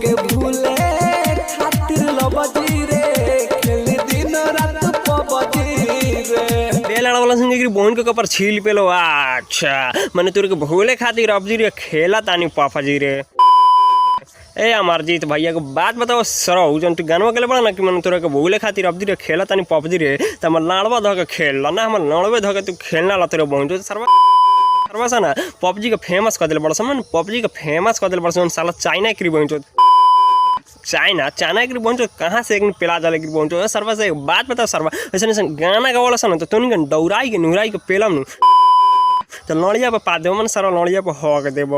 तोके भूले खातिर लबजी रे खेल दिन रात पबजी रे बेलड़ा वाला संगे की बोन के ऊपर छील पेलो। अच्छा मैंने तोरे के भूले खातिर अबजी रे खेला तानी पापा जी रे। ए अमरजीत भैया को बात बताओ सरो जन तू गानवा गले बड़ा ना कि मन तोरा के भूले खातिर अबजी रे खेला तानी पबजी रे त हमर लाड़वा ध के खेल ना हमर लाड़वे ध के तू खेलना ला तोरे बोन सरवा सा ना पबजी के फेमस कर दिल बड़ा मन पबजी के फेमस कर दिल बड़ा साला चाइना की बोन चाइना की बोन कहाँ से एक पेला जाले की बोन सरवा से बात बताओ सरवा ऐसे गाना गावला सन तो तुनी दौड़ाई के नुराई के पेलम नु तो लड़िया पे पा देव मन सारा लड़िया पे हक देव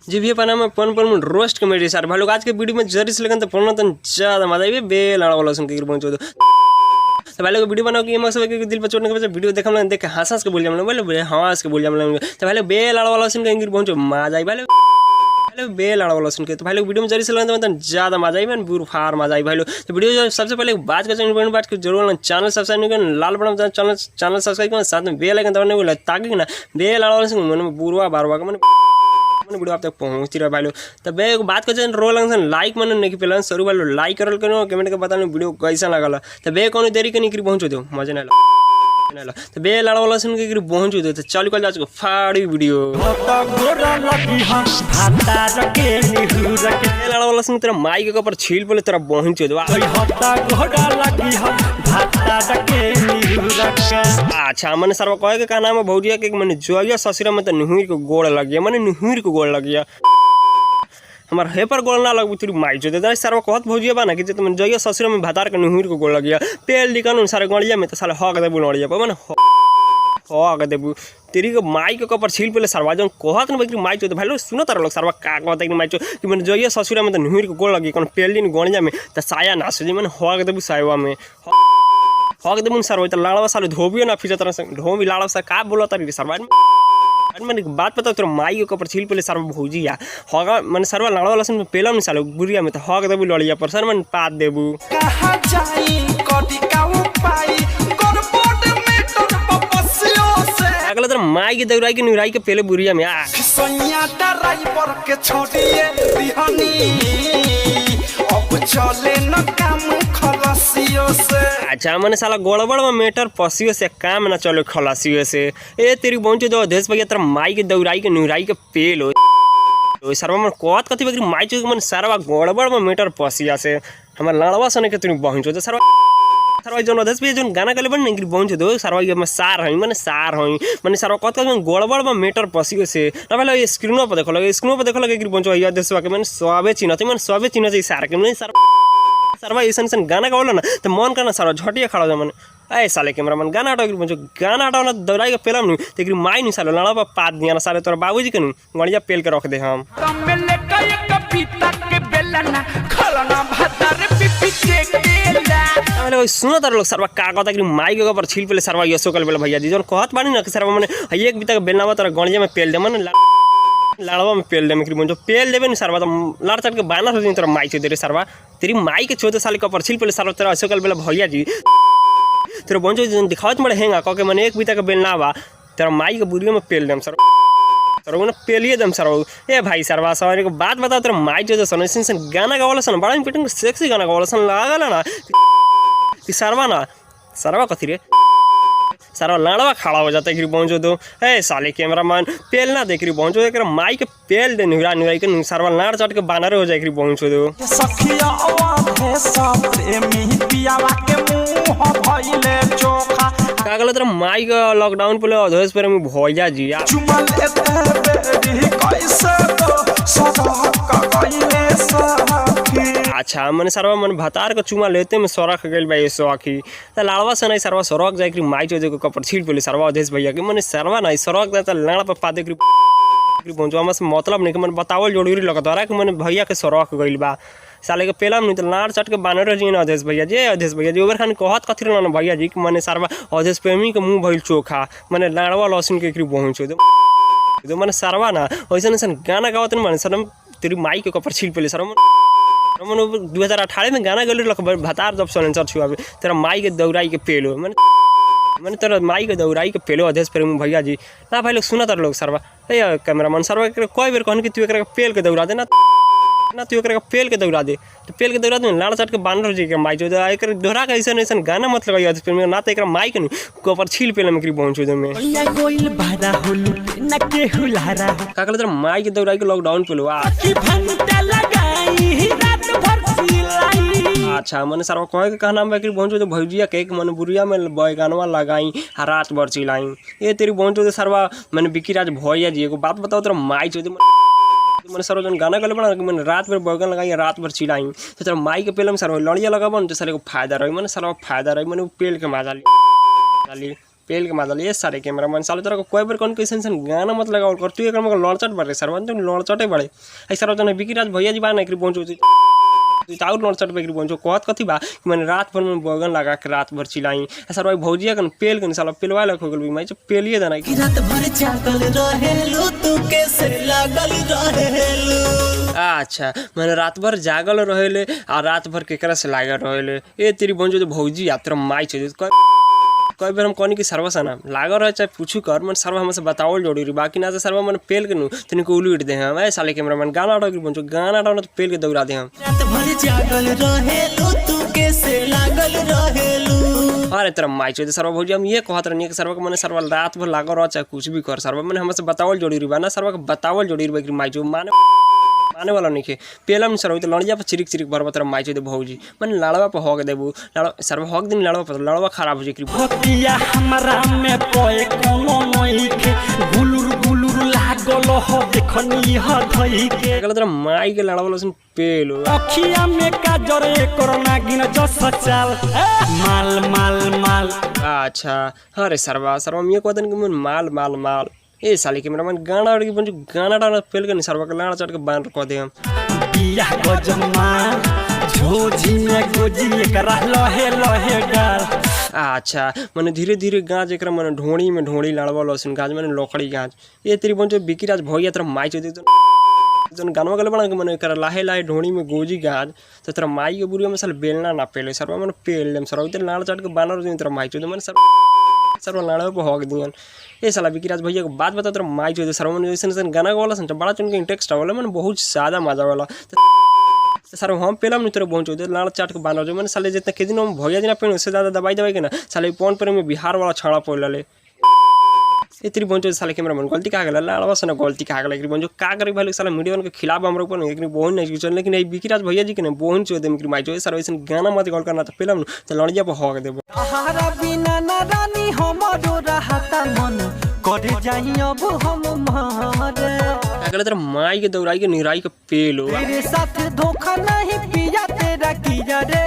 जी भी अपना में पन रोस्ट कमेडी सर भाई लोग आज के वीडियो में जरी से लगन तो पढ़ना तो ज़्यादा मजा आई बे लड़ा वाला सुन के पहुंचो तो भाई लोग वीडियो बनाओ कि मकसद है कि दिल पर चोटने के वजह वीडियो देखा देख हंस के बोल जाम बोले हंस के बोल जाम तो भाई बे लड़ा वाला सुन के पहुंचो मजा आई भाई बे लड़ा वाला सुन के तो भाई लोग वीडियो में जरी से लगन तो ज़्यादा मजा आई मैंने बुर फार मजा आई भाई लोग तो वीडियो सबसे पहले बात कर बात जरूर चैनल सब्सक्राइब नहीं लाल बटन चैनल सब्सक्राइब करना साथ में बेल आइकन दबाने बोला ताकि ना बे लड़ा वाला सुन मन बुरवा बारवा का मैंने वीडियो आप तक पहुँचती रहा भाई लोग तो बे बात कर रोल लाइक मैंने नहीं पहले शुरू भाई लोग लाइक करल करो कमेंट के बताने वीडियो कैसा लगल तो बे कौन देरी के नहीं पहुँचो दो मजा नहीं तो बे लड़ा वाला सुन के पहुँचो दो तो चल कल जा फाड़ी वीडियो लड़ा वाला सुन तेरा माइक के ऊपर छील बोले तेरा पहुँचो दो। अच्छा मैंने सर कहे का नाम है भौजिया के मैंने जोया ससुरा में तो निहुर को गोड़ लग गया मैंने निहुर को गोड़ लग गया हमारे हे पर गोल ना लग तेरी माई जो दे सर कहत भौजिया बा ना कि तो मैंने जोया ससुरा में भातार के निहुर को गोड़ लग गया पेल दिखान सारे गड़िया में तो सारे हक देबू लड़िया पर मैंने हक देबू तेरी को माई के ऊपर छील पहले सरवा जो कहत ना माई चो तो भाई लोग सुनो तार लोग सरवा का कहता है माई चो कि मैंने जोया ससुरा में तो निहुर को गोड़ लगी कौन पेल दिन गड़िया में तो साया ना सोची मैंने हक देबू सायवा में हक देबू सर तो लाड़वा साले धोबियो ना फिर तरह से ढोबी लाड़वा सा का बोला तारी सरवा मैंने बात पता तेरा माई के ऊपर छील पहले सर भौजिया हगा मैंने सरवा लाड़वा लसन में पेला नहीं सालो बुरिया में तो हक देबू लड़िया पर सर मैंने पात देबू अगला तेरा माई की दौड़ाई के निराई के पहले बुरिया में चले न काम खलासियों से। अच्छा मैंने साला गड़बड़ में मेटर पसियो से काम ना चलो खलासियों से ए तेरी पहुंचे दो देश भैया तेरा माई के दौड़ाई के नुराई के पेल हो सरवा में कहत कथी बकरी माई चो मन सरवा गड़बड़ में मेटर पसिया से हमर लड़वा सने के तुम पहुंचो तो सरवा जो देश भैया जो गाना गले बन नहीं पहुंचे दो सरवा ये मैं सार हई मैंने सरवा कहत गड़बड़ में मेटर पसियो से ना भाई स्क्रीनों पर देखो लगे पहुंचो या देशवा के मैंने सबे चिन्ह सार के मैंने सरवा ऐसा गाना गावला ना तो मन करना सरवा झटिया खड़ा हो मैंने ऐ साले कैमरा मन गाना हटाओ पहुंचो गाना हटाओ ना दौड़ाई के पेलम नहीं तेरी माई नहीं साले लड़ा पात दिया ना साले तोरा बाबूजी के नहीं गड़िया पेल के रख दे हम सुनो तार लोग सरवा का कहता कि माई के ऊपर छील पहले सरवा यसो कल बेला भैया जी जो कहत बानी ना कि सरवा मैंने एक बीता बेलना तोरा गड़िया में पेल दे मैंने लाड़वा में पेल दे जो पेल देवे नहीं सरवा तो लाड़ चढ़ के बाना हो तेरा माई चो दे सरवा तेरी माई के 14 साल के ऊपर छील पहले सरवा तेरा यसो कल बेला भैया जी तेरा बंचो दिखावत मरे हेंगा कह के मैंने एक बीता के बेलना बा तेरा माई के बुरियो में पेल देम सर ने पेलिए दम सर ए भाई सरवा सवारी को बात बताओ तेरा माई जो सन गाना गावला सन बड़ा इंपॉर्टेंट सेक्सी गाना गावला सन लागल ना कि सरवा कथी रे सरवा लाड़वा खड़ा हो जाता है पहुंचो तो ए साले कैमरा मैन पेल ना देख रही पहुंचो एक माई के पेल दे निहरा निहराई के सरवा लाड़ चट के बानर हो जाए पहुंचो तो का गलत तेरा माई का लॉकडाउन पहले अधोस पर में भैया जी अच्छा मैंने सरवा मन भतार का चुमा लेते में सौरख गई भाई सौखी तो लाड़वा से नहीं सरवा सौरख जाए कि माई चो जो कपड़ छीट पहले सरवा अधेश भैया की मैंने सरवा नहीं सौरख जाता लाड़ा पर पादे पहुंचो हम मतलब नहीं कि मैंने बतावल जरूरी लगता रहा कि मैंने भैया के सौरख गई बा साले के पेलम नहीं तो लाड़ चट के बानर जी ना अधेश भैया जी ओवर खान कहत कथी ना भैया जी कि मैंने सरवा अधेश प्रेमी के मुँह भइल चोखा मैंने लाड़वा लहसुन के पहुँचो तो मैंने सरवा ना वैसे गाना गावत नहीं मैंने सर तेरी माई के कपड़ छील पहले सर मैंने 2018 में गाना गले भतार जब सलेंसर छुआ तेरा माई के दौड़ाई के पेलो मैंने तेरा माई के दौड़ाई के पेलो अधेश प्रेमी भैया जी ना भाई लोग सुना तार लोग सरवा कैमरा मैन सरवा कई बेर कहन कि तू एक पेल के दौड़ा देना ना तू एक पेल के दौड़ा दे तो पेल के दौड़ा दे लाड़ चट के बानर जी के माई जो एक दोहरा के ऐसा ऐसा गाना मत लगाइए फिर ना तो एक माई के को ऊपर छील पेल में पहुंचो दे में का कहले तेरा माई के दौड़ा के लॉकडाउन पे लो अच्छा मैंने सारा कहे के कहना में कि पहुंचो तो भौजिया केक मन बुरिया में बैगनवा लगाई आ रात भर चिल्लाई ये तेरी पहुंचो तो सरवा मैंने बिकी राज भैया जी एगो बात बताओ तेरा माई चो मैंने सर जन गाना गले बना मैंने रात भर बैगन लगाई रात भर चिल्लाई तो तेरा माई के पेल में सर लड़िया लगाबो तो सर को फायदा रही मैंने सर फायदा रही मैंने पेल के माजा ली पेल के माजा ये सारे कैमरा मन साले तेरा कोई बार कौन कैसे गाना मत लगाओ कर तू एक लड़चट बढ़ सर तुम लड़चटे बढ़े ऐसा जन बिकी राज भैया जी बाना पहुंचो और लड़चट पे पहुंचो कहत कथी बा कि मैंने रात भर में बैगन लगा के रात भर चिल्लाई सर भाई भौजिया कन पेल कन साला पेलवा लख हो गेल मैं पेलिए देना कि रात भर जागल रहेलू तू कैसे लागल रहेलू अच्छा मैंने रात भर जागल रहेले आ रात भर केकरा से लागल रहेले ए तेरी बंजो तो भौजी यात्रा माई छ कई बार हम कहनी कि सर्वा ना लागल रहे चाहे पूछू कर मन सर्वा हमसे बताओ जोड़ी रही बाकी ना तो सर्वा मैंने पेल के नू तेन को उलूट दे हम ऐ साले कैमरा मैन गाना डाल पहुंचो गाना डाल तो पेल के दौड़ा दे हम अरे तेरा माई चो सर्वा भौजी हम ये कहत रही सर्वा के मैंने सर्वा रात भर लागल रह चाहे कुछ भी कर सर्वा मैंने हमसे बतावल जोड़ी रही ना सर्वा के बतावल जोड़ी रही माई चो माने वाला नहीं पेलम सर तो लड़िया पर चिरिक चिरिक भरब तेरा माई दे भौजी मैंने लड़वा पर हक देबू सर हक दिन लड़वा पर लड़वा खराब हो जाए हमरा में कोई कोनो नहीं के गुलुर गुलुर लागल हो देखनी ह धई के गलत तेरा माई के लड़वा लसन पेलो अखिया में काजर कोरोना गिन जस चाल माल माल माल अच्छा अरे सरवा सरवा मैं कहतन कि माल माल माल ए साली के मेरा मन गाना और की गाना डाना पेल के नहीं सरवा के लाना चट के बांध को दे हम बिया गजमा झोझी में गोजी एकरा लहे लहे डाल अच्छा मैंने धीरे धीरे गाज एकरा मैंने ढोड़ी में ढोड़ी लड़वा लसन गाज मैंने लोखड़ी गाज ये तेरी बंजो बिकी राज भैया तेरा माई चो जन गानवा गले बना मैंने कर लाहे लाहे ढोड़ी में गोजी गाज तो तेरा माई के बुरिया में साल बेलना ना पेले सरवा मैंने पेल लेम सरवा तेरे लाना चट के बानर तेरा माई चो मैंने सर लाड़ा पे हक दियन ये साला बिकी राज भैया को बात बता तेरा माई चो सर मैंने ऐसे गाना वाला सन बड़ा चुन के इंटेक्स्ट वाला मैंने बहुत ज़्यादा मजा वाला सर हम पेलम नहीं तेरे पहुंचो लाड़ चाट के बानर जो मैंने साले जितना के दिन हम भैया दिन पे उससे ज़्यादा दवाई दवाई के ना साले पौन पर में बिहार वाला छाड़ा पड़ ले ये तेरी पहुंचो साले कैमरा मन गलती का गला लाड़वा से ना गलती का गला पहुंचो का करे भाई साला मीडिया के खिलाफ हम ऊपर नहीं बहुत नहीं चल लेकिन ये बिकी राज भैया जी के बहुत चो दे माई चो सर ऐसे गाना मत गल करना तो पेलम तो लड़िया पर हक देबो आहारा बिना ना रानी हमरो रहता मन करे जाई अब हम मारे अगले तेरा माई के दौड़ाई के निराई के पेलो तेरे साथ धोखा नहीं पिया तेरा किया रे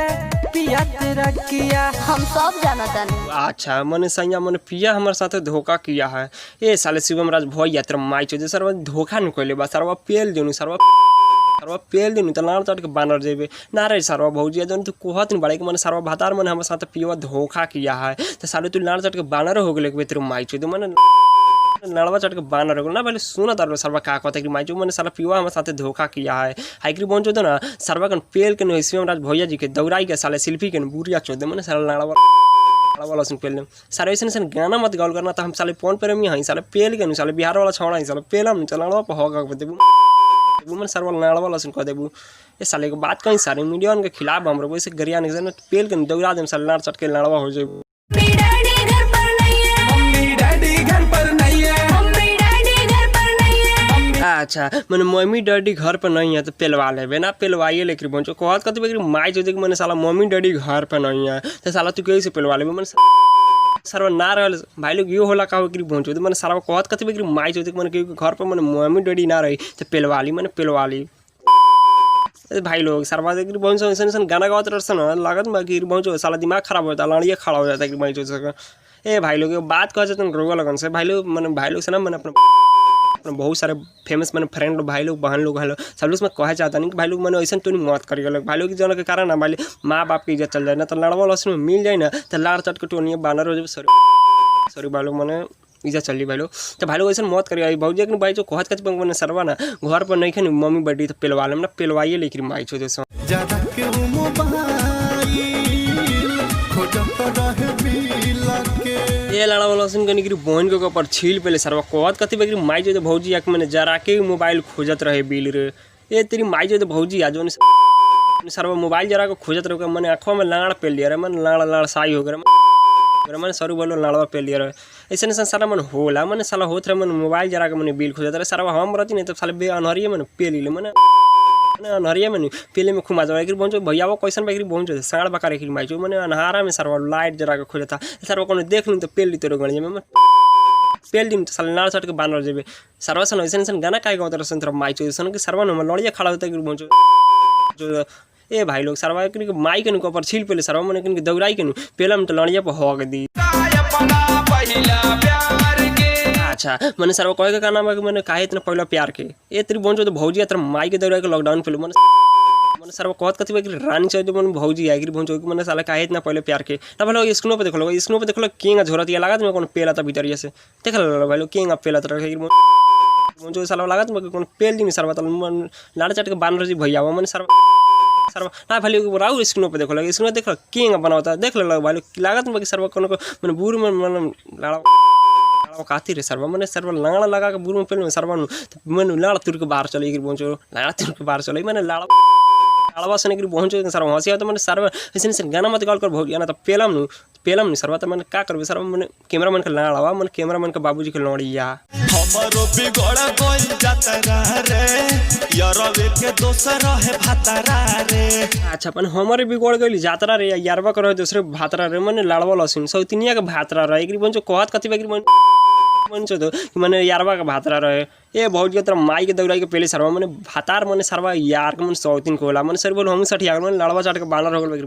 पिया तेरा किया हम सब जानता नहीं अच्छा मैंने सैया मैंने पिया हमारे साथ धोखा किया है ये साले शिवम राज भैया तेरा माई चो सर धोखा नहीं कोई बा सरवा पेल देनु सरवा पेल देनु तो लाड़ चट के बानर जेबे ना रे सरवा भौजी जन तू कहत नहीं बड़े कि मैंने सरवा भातार मैंने हमारे साथ पिया धोखा किया है तो साले तू लाड़ चट के बानर हो गए तेरे माई चो मैंने लड़वा चट के बानर हो ना पहले सुना तार सरवा का कहता कि माई चो मैंने साला पिवा हमारे साथ धोखा किया है हाइक्री पहुंचो तो ना सरवा कन पेल के नहीं शिवम राज भैया जी के दौड़ाई के साले शिल्पी के बुरिया चोदे मैंने साला लड़वा लसन पेल सारे ऐसे गाना मत गाल करना तो हम साले फोन पर में हई साले पेल के नहीं साले बिहार वाला छौड़ा ही साले पेलम चल लड़वा पर हक देबू मैंने सरवा लड़वा लसन कह देबू ये साले के बात कहीं सारे मीडिया के खिलाफ हम वैसे गरिया नहीं पेल के दौड़ा दे साले लाड़ चट के लड़वा हो जाए अच्छा मैंने मम्मी डैडी घर पर नहीं है तो पेलवा ले ना पेलवाइए लेकर पहुंचो कहत कत माई जो मैंने साला मम्मी डैडी घर पर नहीं है तो साला तू कैसे पेलवा ले मैंने सर ना रहा भाई लोग ये होला का पहुंचो तो मैंने सारा कहत कत माई जो मैंने घर पर मैंने मम्मी डैडी ना रही तो पेलवा ली मैंने पेलवा ली भाई लोग सरवा देख पहुंचो ऐसा गाना गावत रहा लागत बाकी पहुंचो साला दिमाग खराब होता है लड़िया खड़ा हो जाता है भाई जो ए भाई लोग बात कह जाते रोगा लगन से भाई लोग मैंने भाई लोग से ना मैंने अपना बहुत सारे फेमस मैंने फ्रेंड लोग भाई लोग बहन लोग हेलो सब लोग मैं कहे चाहता नहीं कि भाई लोग मैंने ऐसा तो नहीं मत करिए भाई लोग जन के कारण ना भाई माँ बाप की इज्जत चल जाए ना तो लड़वा लसन में मिल जाए ना तो लाड़ चट के टोनिए बानर हो जाए सॉरी भाई लोग मैंने इज्जत चल रही भाई लोग तो भाई लोग ऐसा मत करिए भौजी कि भाई जो कहत कहते मैंने सरवा ना घर पर नहीं खे मम्मी बड़ी तो पेलवा ले ना पेलवाइए लेकिन माई छो जैसा ये लड़ा वाला सुन के निकरी बहन के ऊपर छील पे ले सरवा कहत कथी बेकरी माई जो भौजी एक मैंने जरा के मोबाइल खोजत रहे बिल रे ये तेरी माई जो भौजी आ जो सर्व मोबाइल जरा को खोजत रहो मैंने आँखों में लाड़ पे लिया मन लाड़ साई हो गया मैंने सरू बोलो लाड़वा पे लिया रहे ऐसे नहीं सारा मन होला मैंने साला होत रहे मन मोबाइल जरा के मैंने बिल खोजत रहे सारा हम रहती नहीं तो साले बे अनहरिए मैंने पे ली मैंने अनहरिया में पेले में खुमा जाओ पहुंचो भैया वो कैसन बैकरी पहुंचो साढ़ बकार एक माई मैंने अनहारा में सारा लाइट जरा के खोजा था सारा को देख ली तो पेल ली तो गणिया में पेल दी तो साले नाड़ सट के बांध रहे सर्वसन ऐसा गाना का गाँव माई चो कि सर्वन लड़िया खड़ा होता है पहुंचो ए भाई लोग सरवा माई के ऊपर छील पेले सरवा मैंने दौड़ाई के पेला में तो लड़िया पर हक दी। अच्छा मैंने सरवा कहे का नाम है कि मैंने काहे इतना पहला प्यार के ये तेरी बोल तो भौजी तेरा माई के दौड़ा के लॉकडाउन पे मैंने सरवा कहत कथी कि रानी चाहिए मैंने भौजी आई बोल मैंने साला काहे इतना पहले प्यार के ना भाई स्क्रीन पे देखो स्क्रीन पे देखो केंगा झोरत लगा तुम्हें कौन पेला था भीतर से देख लो भाई लोग केंगा पेला था साला लगा तुम्हें कौन पेल दी सरवा लाड़ चाट के बांध रही भैया मैंने सरवा ना भाई राउ स्क्रीन पे देखो स्क्रीन पे देखो केंगा बनाता देख लो भाई लागत में सर्व को मैंने बूर में लाड़ा काती रे सर्व मैंने सर्व लाड़ा लगा के बूर में पेल में सर्व मैंने लाड़ा तुर के बाहर चले पहुंचो लाड़ा तुर के बाहर चले मैंने लाड़वा से पहुंचो सर्व हंसी तो मैंने सर्व ऐसे गाना मत गाल कर भोग ना तो पेलम नहीं सर्वा तो मैंने क्या करबे सर्व मैंने कैमरा मैन के लाड़वा मैंने कैमरा मैन के बाबूजी के लौड़िया हमरो बिगड़ गइल जातरा रे यारवे के दोसर है भातरा रे। अच्छा अपन हमारे बिगड़ गइल जातरा रे यारवा कर दूसरे भातरा रे मैंने लाड़वा लसिन सौतिनिया के भातरा रे एकरी बंचो कहत कथी बेकरी बंचो तो कि मैंने यारवा के भातरा रहे ए बहुत के तरह माई के दौड़ाई के पहले सरवा मैंने भातार मैंने सरवा यार के मैंने सौतिन को होला मैंने सर बोल हम 60 मैंने लाड़वा चाट के बानर हो गइल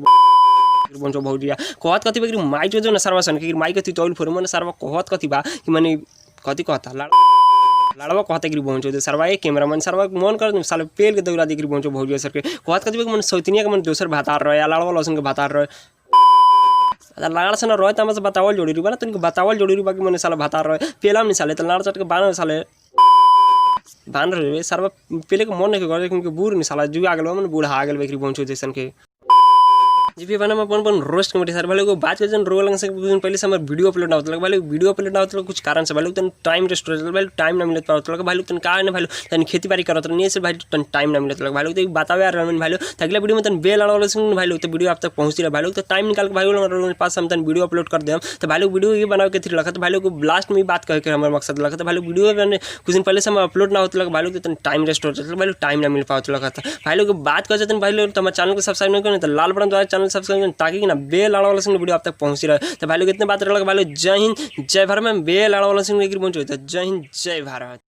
बंचो भौजिया कहत कथी बेकरी माई जो ना सरवा सन के माई के तौल फोर मैंने सरवा कहत कथी बा कि मैंने कथी कहता लाड़वा कहता कि पहुंचो सरवा एक कैमरा मैंने सरवा मन कर साले पेल के दौरा देख पहुंचो भौजिया सर के कहत कथी मैंने सौतिनिया के मैंने दोसर भातार रहे लाड़वा लसन के भातार रहे लाड़ से ना रहे तो बतावल जोड़ी बा ना तुमको बतावल जोड़ी बाकी मैंने साला भातार रहे पेला नहीं साले तो लाड़ चट के बांध साले बांध रहे सरवा पेले के मन नहीं करे क्योंकि बूढ़ नहीं साला जुआ गल मैंने बूढ़ा आ गल बेकरी पहुंचो जैसन के जी भी बना मैं अपन रोस्ट कमेटी सर भाई को बात कर रोल लंग से पहले से हमारे वीडियो अपलोड ना होता भाई वीडियो अपलोड ना होता कुछ कारण से भाई लोग टाइम रेस्ट भाई टाइम ना मिलता होता भाई लोग का भाई लोग खेती बाड़ी करते नहीं से भाई टाइम ना मिलता भाई लोग बतावे यार भाई लोग अगला वीडियो में तन बेल वाला भाई लोग तो वीडियो आप तक पहुंचती रहे भाई लोग तो टाइम निकाल के भाई लोग पास हम तन वीडियो अपलोड कर दें तो भाई लोग वीडियो ये बना के थी रखा तो भाई लोग लास्ट में बात करके हमारा मकसद लगा था भाई लोग वीडियो मैंने कुछ दिन पहले से हम अपलोड ना होता भाई लोग तो टाइम रेस्ट होता भाई लोग टाइम ना मिल पाता लगा था भाई लोग बात कर जाते भाई लोग तो हमारे चैनल को सब्सक्राइब नहीं करें तो लाल बटन द्वारा चैनल सब्सक्राइब करें ताकि ना बेल आड़ा वाला सिंह वीडियो आप तक पहुंच रहा है तो भाई लोग इतने बात रहा भाई लोग जय हिंद जय भारत में बेल आड़ा वाला सिंह पहुंचे जय हिंद जय भारत।